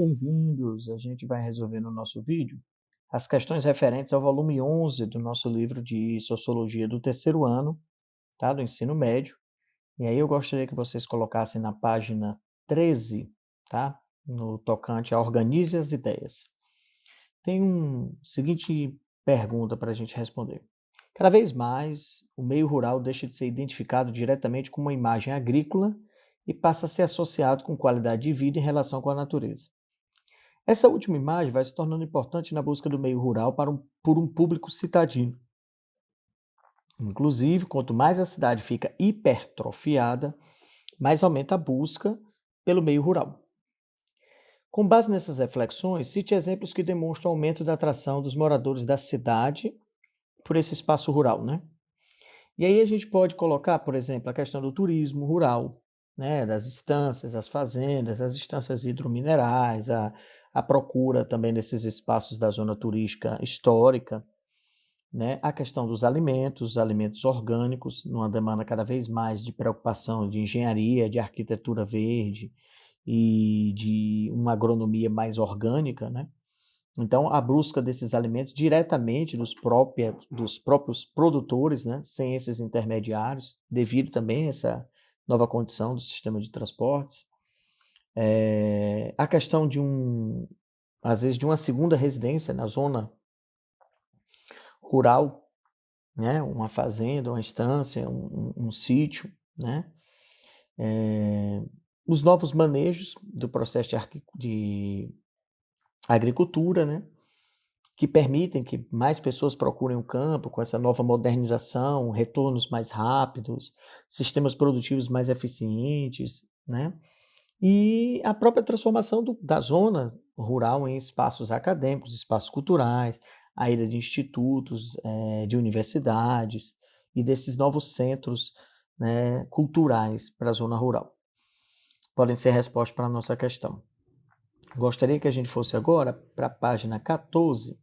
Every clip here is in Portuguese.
bem-vindos. A gente vai resolver no nosso vídeo as questões referentes ao volume 11 do nosso livro de Sociologia do terceiro ano, tá? Do ensino médio. E aí eu gostaria que vocês colocassem na página 13, tá? No tocante a Organize as Ideias. Tem uma seguinte pergunta para a gente responder. Cada vez mais, o meio rural deixa de ser identificado diretamente com uma imagem agrícola e passa a ser associado com qualidade de vida em relação com a natureza. Essa última imagem vai se tornando importante na busca do meio rural por um público citadino. Inclusive, quanto mais a cidade fica hipertrofiada, mais aumenta a busca pelo meio rural. Com base nessas reflexões, cite exemplos que demonstram o aumento da atração dos moradores da cidade por esse espaço rural, né? E aí a gente pode colocar, por exemplo, a questão do turismo rural, né, das estâncias, as fazendas, as estâncias hidrominerais, a procura também desses espaços da zona turística histórica, né, a questão dos alimentos, os alimentos orgânicos, numa demanda cada vez mais de preocupação de engenharia, de arquitetura verde e de uma agronomia mais orgânica, né? Então, a busca desses alimentos diretamente dos próprios produtores, né, sem esses intermediários, devido também a essa nova condição do sistema de transportes. A questão às vezes, de uma segunda residência na zona rural, né, uma fazenda, uma estância, um sítio, né? Os novos manejos do processo de agricultura, né? Que permitem que mais pessoas procurem o campo com essa nova modernização, retornos mais rápidos, sistemas produtivos mais eficientes, né? E a própria transformação da zona rural em espaços acadêmicos, espaços culturais, a ida de institutos, de universidades e desses novos centros, né, culturais para a zona rural. Podem ser respostas para a nossa questão. Gostaria que a gente fosse agora para a página 14,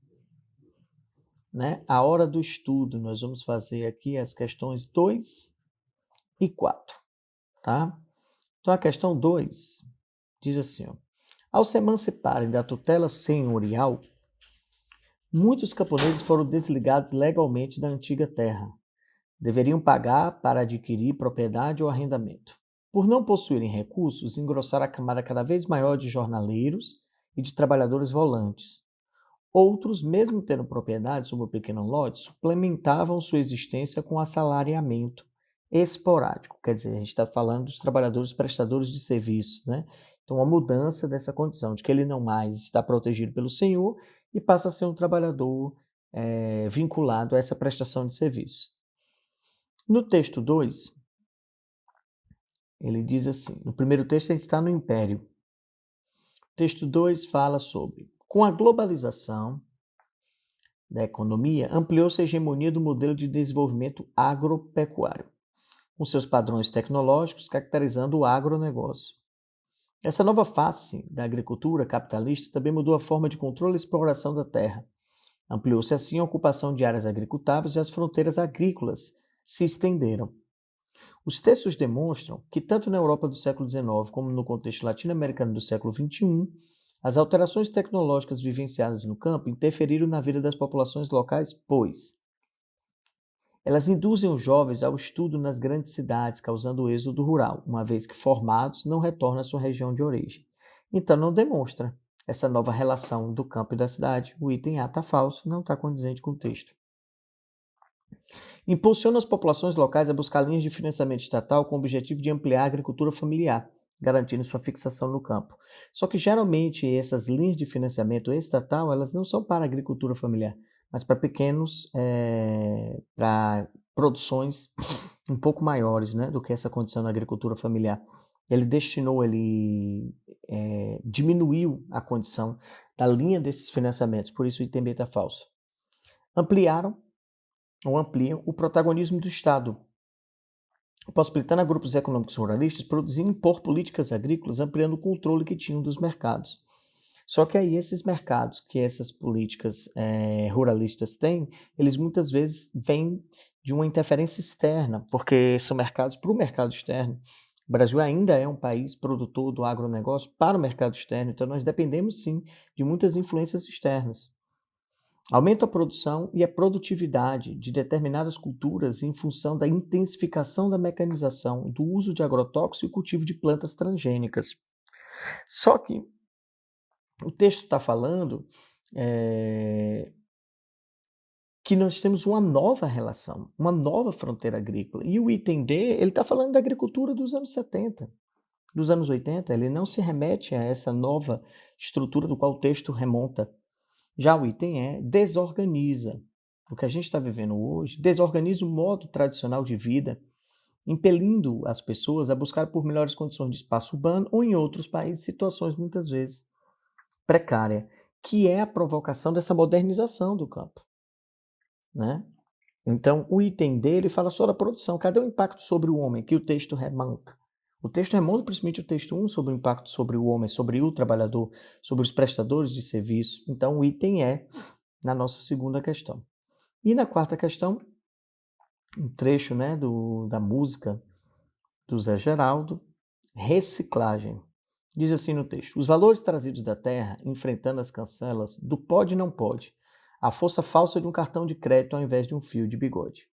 né? A hora do estudo, nós vamos fazer aqui as questões 2 e 4, tá? Então, a questão 2 diz assim, ó, ao se emanciparem da tutela senhorial, muitos camponeses foram desligados legalmente da antiga terra. Deveriam pagar para adquirir propriedade ou arrendamento. Por não possuírem recursos, engrossaram a camada cada vez maior de jornaleiros e de trabalhadores volantes. Outros, mesmo tendo propriedade sobre um pequeno lote, suplementavam sua existência com assalariamento esporádico. Quer dizer, a gente está falando dos trabalhadores prestadores de serviços, né? Então, a mudança dessa condição, de que ele não mais está protegido pelo senhor e passa a ser um trabalhador vinculado a essa prestação de serviço. No texto 2, ele diz assim, no primeiro texto a gente está no Império. O texto 2 fala sobre, com a globalização da economia, ampliou-se a hegemonia do modelo de desenvolvimento agropecuário, com seus padrões tecnológicos caracterizando o agronegócio. Essa nova face da agricultura capitalista também mudou a forma de controle e exploração da terra. Ampliou-se assim a ocupação de áreas agricultáveis e as fronteiras agrícolas se estenderam. Os textos demonstram que, tanto na Europa do século XIX como no contexto latino-americano do século XXI, as alterações tecnológicas vivenciadas no campo interferiram na vida das populações locais, pois elas induzem os jovens ao estudo nas grandes cidades, causando o êxodo rural, uma vez que formados não retornam à sua região de origem. Então não demonstra essa nova relação do campo e da cidade. O item A está falso, não está condizente com o texto. Impulsiona as populações locais a buscar linhas de financiamento estatal com o objetivo de ampliar a agricultura familiar, garantindo sua fixação no campo. Só que geralmente essas linhas de financiamento estatal, elas não são para a agricultura familiar, mas para para produções um pouco maiores, né, do que essa condição da agricultura familiar. Ele diminuiu a condição da linha desses financiamentos, por isso o item B está falso. Ampliam o protagonismo do Estado, possibilitando a grupos econômicos ruralistas produzir e impor políticas agrícolas, ampliando o controle que tinham dos mercados. Só que aí esses mercados que essas políticas ruralistas têm, eles muitas vezes vêm de uma interferência externa, porque são mercados para o mercado externo, O Brasil ainda é um país produtor do agronegócio para o mercado externo, então nós dependemos sim de muitas influências externas. Aumenta a produção e a produtividade de determinadas culturas em função da intensificação da mecanização, do uso de agrotóxicos e o cultivo de plantas transgênicas. Só que o texto está falando que nós temos uma nova relação, uma nova fronteira agrícola. E o item D, ele está falando da agricultura dos anos 70, dos anos 80, ele não se remete a essa nova estrutura do qual o texto remonta. Já o item E desorganiza. O que a gente está vivendo hoje desorganiza o modo tradicional de vida, impelindo as pessoas a buscar por melhores condições de espaço urbano ou, em outros países, situações muitas vezes precárias, que é a provocação dessa modernização do campo, né? Então, o item dele fala sobre a produção. Cadê o impacto sobre o homem que o texto remonta? O texto remonta principalmente o texto 1 sobre o impacto sobre o homem, sobre o trabalhador, sobre os prestadores de serviço. Então, o item é na nossa segunda questão. E na quarta questão, um trecho, né, da música do Zé Geraldo, reciclagem. Diz assim no texto: os valores trazidos da terra, enfrentando as cancelas do pode e não pode, a força falsa de um cartão de crédito ao invés de um fio de bigode.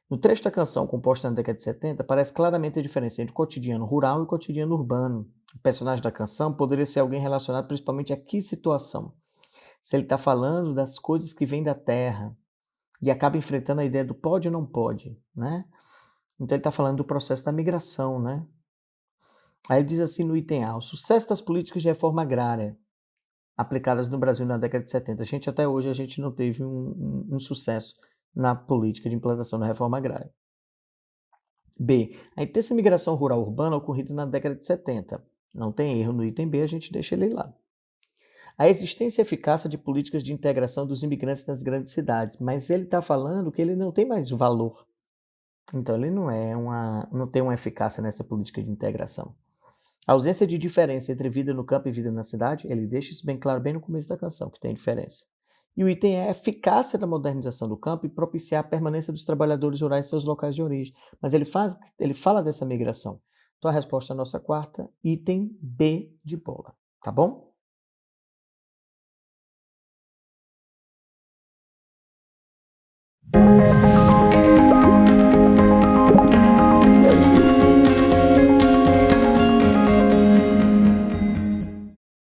No trecho da canção, composta na década de 70, parece claramente a diferença entre o cotidiano rural e o cotidiano urbano. O personagem da canção poderia ser alguém relacionado principalmente a que situação? Se ele está falando das coisas que vêm da terra e acaba enfrentando a ideia do pode ou não pode, né? Então ele está falando do processo da migração, né? Aí ele diz assim no item A: o sucesso das políticas de reforma agrária aplicadas no Brasil na década de 70. Até hoje a gente não teve um sucesso na política de implantação da reforma agrária. B. A intensa migração rural-urbana ocorrida na década de 70. Não tem erro no item B, a gente deixa ele lá. A existência e eficácia de políticas de integração dos imigrantes nas grandes cidades, mas ele está falando que ele não tem mais valor. Então ele não tem uma eficácia nessa política de integração. A ausência de diferença entre vida no campo e vida na cidade, ele deixa isso bem claro bem no começo da canção, que tem diferença. E o item é a eficácia da modernização do campo e propiciar a permanência dos trabalhadores rurais em seus locais de origem. Mas ele fala dessa migração. Então a resposta é a nossa quarta, item B de bola. Tá bom?